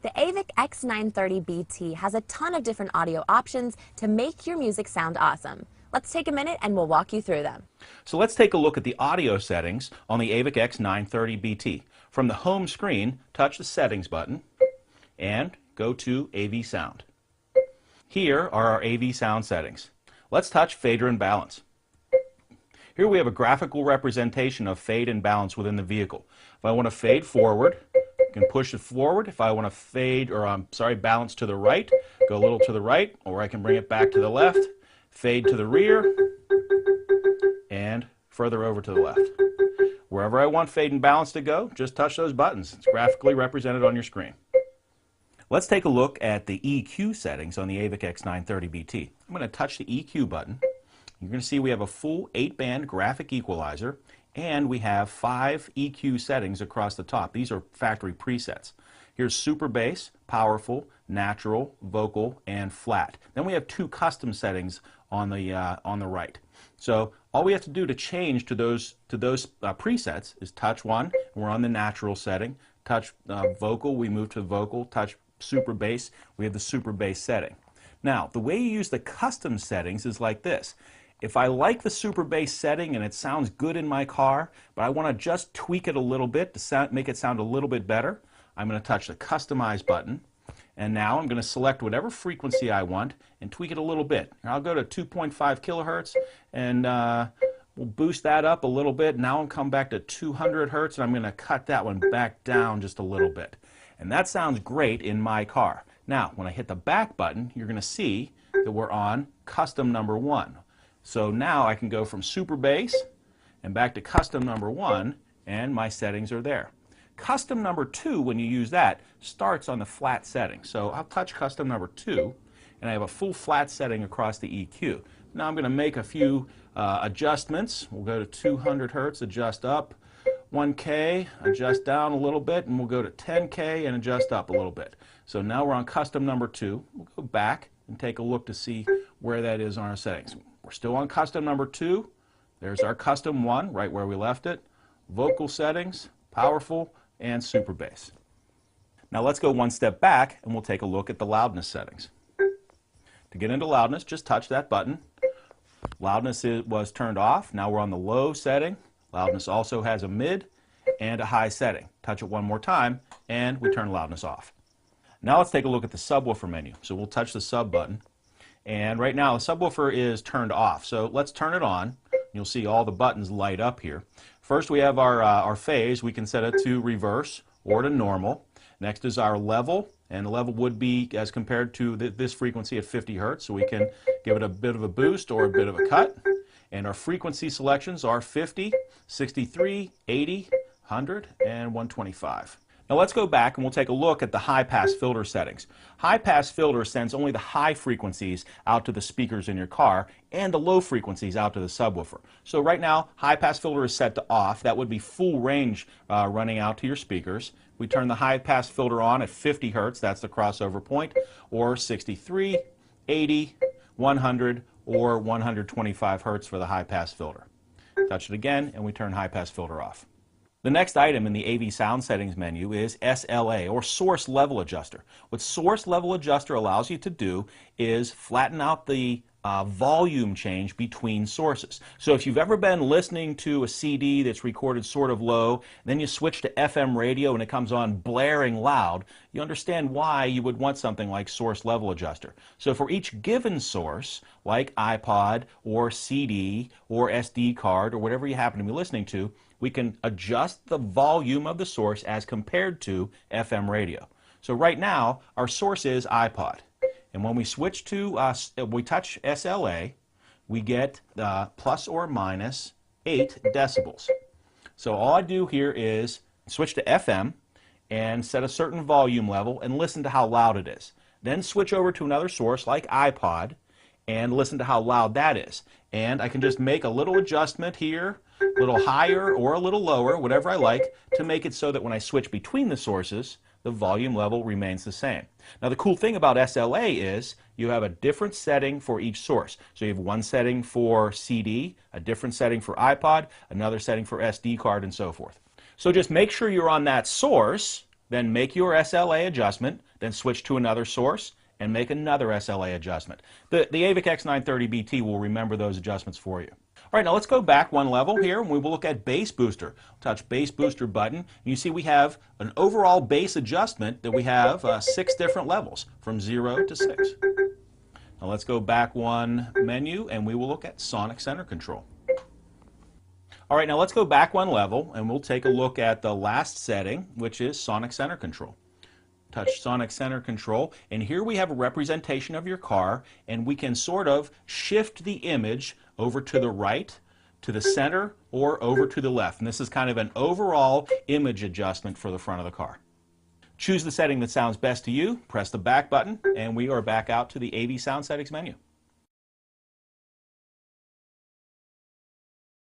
The AVIC-X930BT has a ton of different audio options to make your music sound awesome. Let's take a minute and we'll walk you through them. So let's take a look at the audio settings on the AVIC-X930BT. From the home screen, touch the settings button and go to AV Sound. Here are our AV sound settings. Let's touch fader and balance. Here we have a graphical representation of fade and balance within the vehicle. If I want to fade forward, I can push it forward. If I want to fade, balance to the right, go a little to the right, or I can bring it back to the left, fade to the rear, and further over to the left. Wherever I want fade and balance to go, just touch those buttons. It's graphically represented on your screen. Let's take a look at the EQ settings on the AVIC-X930BT. I'm going to touch the EQ button. You're going to see we have a full 8-band graphic equalizer, and we have 5 EQ settings across the top. These are factory presets. Here's super bass, powerful, natural, vocal, and flat. Then we have 2 custom settings on the right. So all we have to do to change to those presets is touch one, we're on the natural setting. Touch vocal, we move to vocal. Touch super bass, we have the super bass setting. Now, the way you use the custom settings is like this. If I like the super bass setting and it sounds good in my car, but I want to just tweak it a little bit to make it sound a little bit better, I'm going to touch the Customize button, and now I'm going to select whatever frequency I want and tweak it a little bit. I'll go to 2.5 kilohertz and we'll boost that up a little bit. Now I'll come back to 200 hertz and I'm going to cut that one back down just a little bit. And that sounds great in my car. Now, when I hit the back button, you're going to see that we're on custom number 1. So now I can go from super bass and back to custom number 1, and my settings are there. Custom number 2, when you use that, starts on the flat setting. So I'll touch custom number 2, and I have a full flat setting across the EQ. Now I'm going to make a few adjustments. We'll go to 200 hertz, adjust up. 1K, adjust down a little bit, and we'll go to 10K and adjust up a little bit. So now we're on custom number 2. We'll go back and take a look to see where that is on our settings. We're still on custom number 2. There's our custom 1, right where we left it. Vocal settings, powerful, and super bass. Now let's go one step back and we'll take a look at the loudness settings. To get into loudness, just touch that button. Loudness was turned off. Now we're on the low setting. Loudness also has a mid and a high setting. Touch it one more time and we turn loudness off. Now let's take a look at the subwoofer menu. So we'll touch the sub button, and right now the subwoofer is turned off. So let's turn it on. You'll see all the buttons light up here. First we have our phase. We can set it to reverse or to normal. Next is our level, and the level would be as compared to this frequency at 50 hertz. So we can give it a bit of a boost or a bit of a cut. And our frequency selections are 50, 63, 80, 100, and 125. Now let's go back and we'll take a look at the high-pass filter settings. High-pass filter sends only the high frequencies out to the speakers in your car and the low frequencies out to the subwoofer. So right now, high-pass filter is set to off. That would be full range running out to your speakers. We turn the high-pass filter on at 50 hertz, that's the crossover point, or 63, 80, 100, or 125 hertz for the high-pass filter. Touch it again and we turn high-pass filter off. The next item in the AV Sound Settings menu is SLA, or Source Level Adjuster. What Source Level Adjuster allows you to do is flatten out the volume change between sources. So if you've ever been listening to a CD that's recorded sort of low, then you switch to FM radio and it comes on blaring loud, you understand why you would want something like Source Level Adjuster. So for each given source, like iPod or CD or SD card or whatever you happen to be listening to, we can adjust the volume of the source as compared to FM radio. So right now, our source is iPod. And when we switch to, we touch SLA, we get plus or minus 8 decibels. So all I do here is switch to FM and set a certain volume level and listen to how loud it is. Then switch over to another source like iPod and listen to how loud that is. And I can just make a little adjustment here, a little higher or a little lower, whatever I like, to make it so that when I switch between the sources, the volume level remains the same. Now the cool thing about SLA is you have a different setting for each source. So you have one setting for CD, a different setting for iPod, another setting for SD card, and so forth. So just make sure you're on that source Then make your SLA adjustment, then switch to another source and make another SLA adjustment. The AVIC-X930BT will remember those adjustments for you. All right, now let's go back one level here and we will look at bass booster. Touch bass booster button and you see we have an overall bass adjustment that we have 6 different levels from 0 to 6. Now let's go back one menu and we will look at sonic center control. All right, now let's go back one level and we'll take a look at the last setting, which is sonic center control. Touch sonic center control and here we have a representation of your car and we can sort of shift the image over to the right, to the center, or over to the left. And this is kind of an overall image adjustment for the front of the car. Choose the setting that sounds best to you, press the back button, and we are back out to the AV Sound Settings menu.